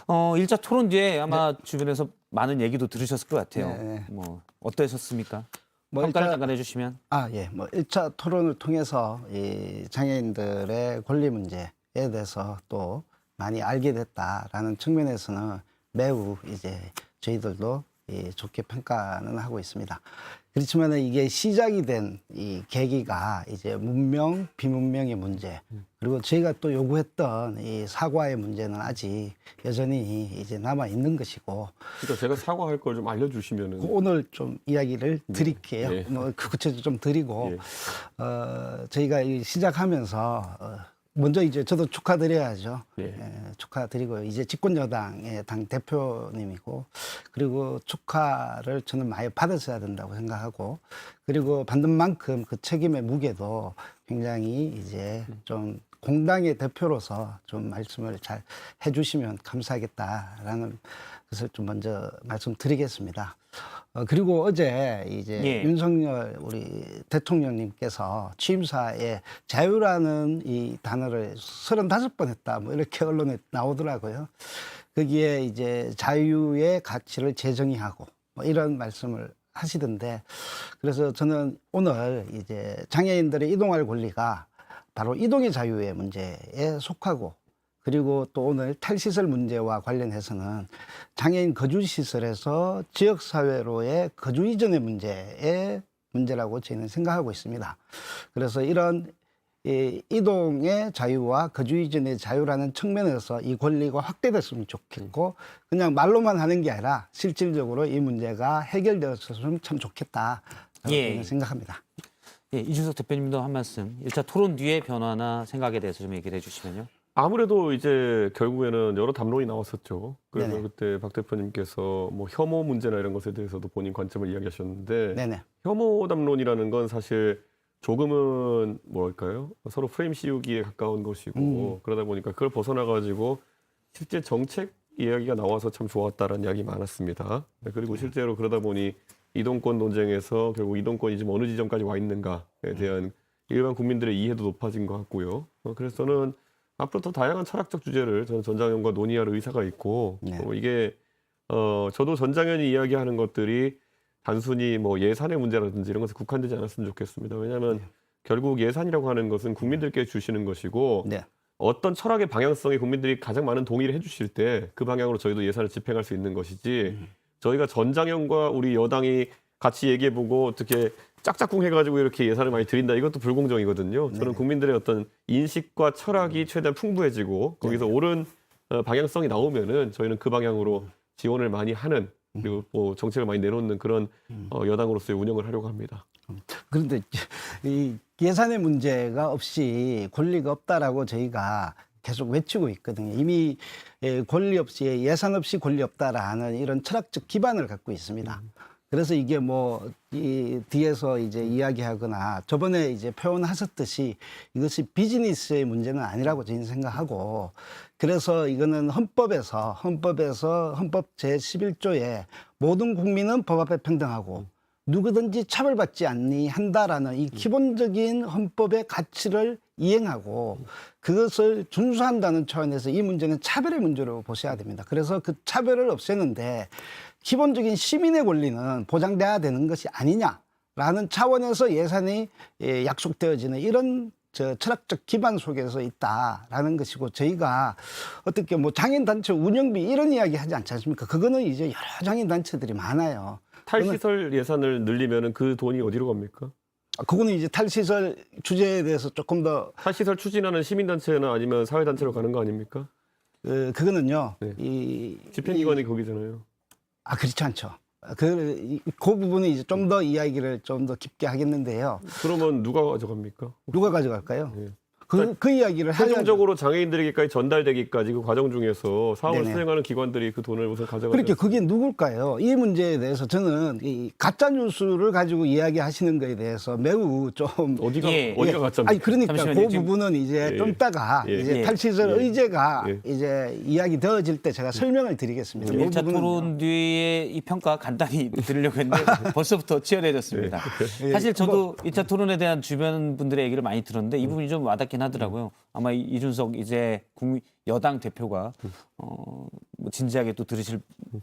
1차 토론 뒤에 아마 주변에서 많은 얘기도 들으셨을 것 같아요. 네. 뭐 어떠셨습니까? 뭐 평가를 일단- 잠깐 해주시면. 뭐 1차 토론을 통해서 이 장애인들의 권리 문제에 대해서 또 많이 알게 됐다라는 측면에서는 매우 이제 저희들도 좋게 평가는 하고 있습니다. 그렇지만 이게 시작이 된 이 계기가 이제 문명, 비문명의 문제, 그리고 저희가 또 요구했던 이 사과의 문제는 아직 여전히 이제 남아 있는 것이고, 그러니까 제가 사과할 걸 좀 알려주시면은. 오늘 좀 이야기를 드릴게요. 네. 뭐 구체적으로 좀 드리고, 예. 저희가 시작하면서 먼저 이제 저도 축하드려야죠. 예. 예, 축하드리고 이제 집권여당의 당 대표님이고, 그리고 축하를 저는 많이 받으셔야 된다고 생각하고, 그리고 받는 만큼 그 책임의 무게도 굉장히 이제 좀 공당의 대표로서 좀 말씀을 잘 해주시면 감사하겠다라는 것을 좀 먼저 말씀드리겠습니다. 그리고 어제 이제 예. 윤석열 우리 대통령님께서 취임사에 자유라는 이 단어를 35번 했다, 뭐 이렇게 언론에 나오더라고요. 거기에 이제 자유의 가치를 재정의하고 뭐 이런 말씀을 하시던데, 그래서 저는 오늘 이제 장애인들의 이동할 권리가 바로 이동의 자유의 문제에 속하고, 그리고 또 오늘 탈시설 문제와 관련해서는 장애인 거주시설에서 지역사회로의 거주 이전의 문제라고 저희는 생각하고 있습니다. 그래서 이런 이동의 자유와 거주 이전의 자유라는 측면에서 이 권리가 확대됐으면 좋겠고, 그냥 말로만 하는 게 아니라 실질적으로 이 문제가 해결되었으면 참 좋겠다, 저는 생각합니다. 예, 이준석 대표님도 한 말씀. 1차 토론 뒤에 변화나 생각에 대해서 좀 얘기를 해주시면요. 아무래도 이제 결국에는 여러 담론이 나왔었죠. 그래서 네네. 그때 박 대표님께서 뭐 혐오 문제나 이런 것에 대해서도 본인 관점을 이야기하셨는데, 네네. 혐오 담론이라는 건 사실 조금은 뭐랄까요? 서로 프레임 씌우기에 가까운 것이고, 그러다 보니까 그걸 벗어나가지고 실제 정책 이야기가 나와서 참 좋았다라는 이야기 많았습니다. 네, 그리고 실제로 그러다 보니 이동권 논쟁에서 결국 이동권이 지금 어느 지점까지 와 있는가에 대한 일반 국민들의 이해도 높아진 것 같고요. 그래서 저는 앞으로 더 다양한 철학적 주제를 저는 전장현과 논의할 의사가 있고, 네. 이게 저도 전장현이 이야기하는 것들이 단순히 뭐 예산의 문제라든지 이런 것에 국한되지 않았으면 좋겠습니다. 왜냐하면 결국 예산이라고 하는 것은 국민들께 주시는 것이고, 네. 어떤 철학의 방향성에 국민들이 가장 많은 동의를 해주실 때 그 방향으로 저희도 예산을 집행할 수 있는 것이지, 저희가 전장현과 우리 여당이 같이 얘기해보고 어떻게 짝짝꿍 해가지고 이렇게 예산을 많이 드린다, 이것도 불공정이거든요. 저는 국민들의 어떤 인식과 철학이 최대한 풍부해지고 거기서 옳은 방향성이 나오면은 저희는 그 방향으로 지원을 많이 하는, 그리고 뭐 정책을 많이 내놓는 그런 여당으로서의 운영을 하려고 합니다. 그런데 이 예산의 문제가 없이 권리가 없다라고 저희가 계속 외치고 있거든요. 이미 권리 없이, 예산 없이 권리 없다라는 이런 철학적 기반을 갖고 있습니다. 그래서 이게 뭐 이 뒤에서 이제 이야기하거나 저번에 이제 표현하셨듯이 이것이 비즈니스의 문제는 아니라고 저희는 생각하고, 그래서 이거는 헌법에서 헌법 제11조에 모든 국민은 법 앞에 평등하고 누구든지 차별받지 않니 한다라는 이 기본적인 헌법의 가치를 이행하고 그것을 준수한다는 차원에서 이 문제는 차별의 문제로 보셔야 됩니다. 그래서 그 차별을 없애는데 기본적인 시민의 권리는 보장돼야 되는 것이 아니냐라는 차원에서 예산이 약속되어지는 이런 철학적 기반 속에서 있다라는 것이고, 저희가 어떻게 뭐 장애인단체 운영비 이런 이야기 하지 않지 않습니까? 그거는 이제 여러 장애인단체들이 많아요. 탈시설 예산을 늘리면은 그 돈이 어디로 갑니까? 그거는 이제 탈시설 주제에 대해서 조금 더 탈시설 추진하는 시민단체나 아니면 사회단체로 가는 거 아닙니까? 그거는요. 네. 집행기관이 거기잖아요. 그렇지 않죠. 그 부분은 이제 좀 더 이야기를 좀 더 깊게 하겠는데요. 그러면 누가 가져갑니까? 누가 가져갈까요? 네. 그 이야기를 하려고. 최종적으로 장애인들에게까지 전달되기까지 그 과정 중에서 사업을 네네. 수행하는 기관들이 그 돈을 우선 가져가죠. 그렇게 그게 누굴까요? 이 문제에 대해서 저는 이 가짜 뉴스를 가지고 이야기하시는 거에 대해서 매우 좀 어디가 예. 어디가 가짜입니까? 아니 그러니까 잠시만요. 그 부분은 이제 예. 좀 이따가 예. 이제 예. 탈시설 예. 의제가 예. 이제 이야기 되어질 때 제가 설명을 드리겠습니다. 그 1차 부분은요. 토론 뒤에 이 평가 간단히 드리려고 했는데 벌써부터 치열해졌습니다. 사실 저도 1차 토론에 대한 주변 분들의 얘기를 많이 들었는데 이 부분이 좀 와닿긴 하더라고요. 아마 이준석 이제 여당 대표가 뭐 진지하게 또 들으실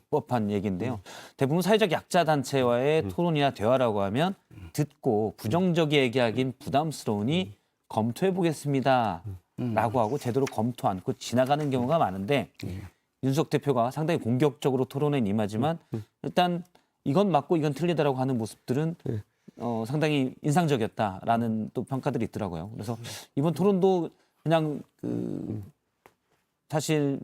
법한 얘기인데요. 대부분 사회적 약자 단체와의 토론이나 대화라고 하면 듣고 부정적 얘기하긴 부담스러우니 검토해 보겠습니다. 라고 하고 제대로 검토 않고 지나가는 경우가 많은데 윤석 대표가 상당히 공격적으로 토론에 임하지만 일단 이건 맞고 이건 틀리다라고 하는 모습들은 상당히 인상적이었다라는 또 평가들이 있더라고요. 그래서 이번 토론도 그냥 사실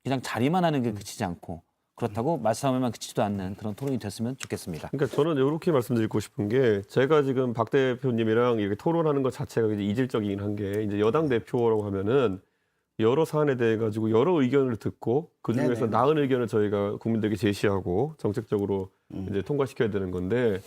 그냥 자리만 하는 게 그치지 않고 그렇다고 말싸움에만 그치지도 않는 그런 토론이 됐으면 좋겠습니다. 그러니까 저는 이렇게 말씀드리고 싶은 게 제가 지금 박 대표님이랑 이렇게 토론하는 것 자체가 이제 이질적이긴 한 게 이제 여당 대표라고 하면은 여러 사안에 대해 가지고 여러 의견을 듣고 그 중에서 네네. 나은 의견을 저희가 국민들에게 제시하고 정책적으로 이제 통과시켜야 되는 건데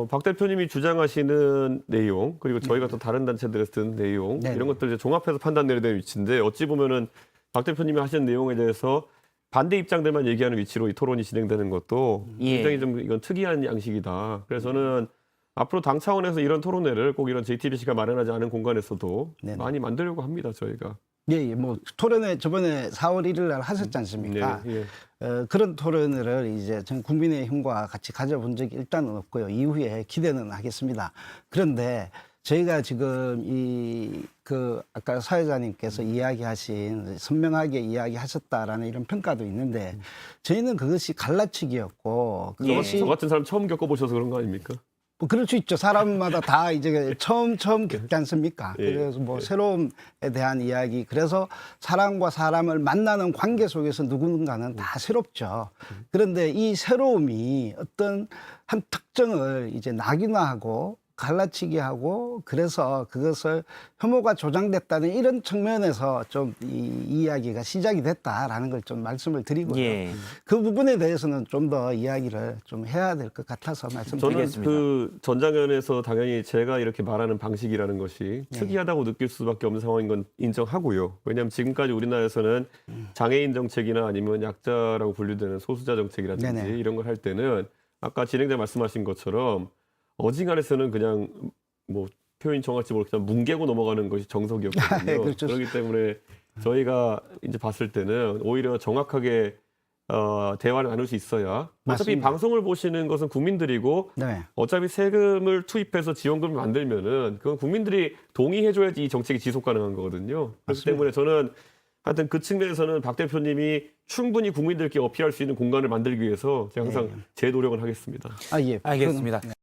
박 대표님이 주장하시는 내용 그리고 저희가 또 다른 단체들에서 든 내용 네네. 이런 것들 이제 종합해서 판단 내려야 되는 위치인데 어찌 보면은 박 대표님이 하신 내용에 대해서 반대 입장들만 얘기하는 위치로 이 토론이 진행되는 것도 예. 굉장히 좀 이건 특이한 양식이다. 그래서 저는 앞으로 당 차원에서 이런 토론회를 꼭 이런 JTBC가 마련하지 않은 공간에서도 네네. 많이 만들려고 합니다. 저희가. 예, 뭐 토론회 저번에 4월 1일 날 하셨지 않습니까? 예. 그런 토론회를 이제 전 국민의힘과 같이 가져본 적이 일단은 없고요. 이후에 기대는 하겠습니다. 그런데 저희가 지금 아까 사회자님께서 이야기하신 선명하게 이야기하셨다라는 이런 평가도 있는데 저희는 그것이 갈라치기였고 그것이 저 같은 사람 처음 겪어보셔서 그런 거 아닙니까? 뭐 그럴 수 있죠. 사람마다 다 이제 처음 겪지 않습니까? 예. 그래서 뭐 새로움에 대한 이야기. 그래서 사람과 사람을 만나는 관계 속에서 누군가는 다 새롭죠. 그런데 이 새로움이 어떤 한 특정을 이제 낙인화하고 갈라치기 하고 그래서 그것을 혐오가 조장됐다는 이런 측면에서 좀 이 이야기가 시작이 됐다라는 걸 좀 말씀을 드리고요. 예. 그 부분에 대해서는 좀 더 이야기를 좀 해야 될 것 같아서 저는 말씀드리겠습니다. 그 전장현에서 당연히 제가 이렇게 말하는 방식이라는 것이 특이하다고 느낄 수밖에 없는 상황인 건 인정하고요. 왜냐하면 지금까지 우리나라에서는 장애인 정책이나 아니면 약자라고 분류되는 소수자 정책이라든지 네네. 이런 걸 할 때는 아까 진행자 말씀하신 것처럼 어지간해서는 그냥 뭐 표현 정확할지 모르겠지만 뭉개고 넘어가는 것이 정석이었거든요. 네, 그렇죠. 그렇기 때문에 저희가 이제 봤을 때는 오히려 정확하게 대화를 나눌 수 있어야 어차피 맞습니다. 방송을 보시는 것은 국민들이고 네. 어차피 세금을 투입해서 지원금을 만들면은 그건 국민들이 동의해줘야지 이 정책이 지속 가능한 거거든요. 그렇기 맞습니다. 때문에 저는 하여튼 그 측면에서는 박 대표님이 충분히 국민들께 어필할 수 있는 공간을 만들기 위해서 제가 항상 제 노력을 하겠습니다. 아, 예. 알겠습니다. 그건-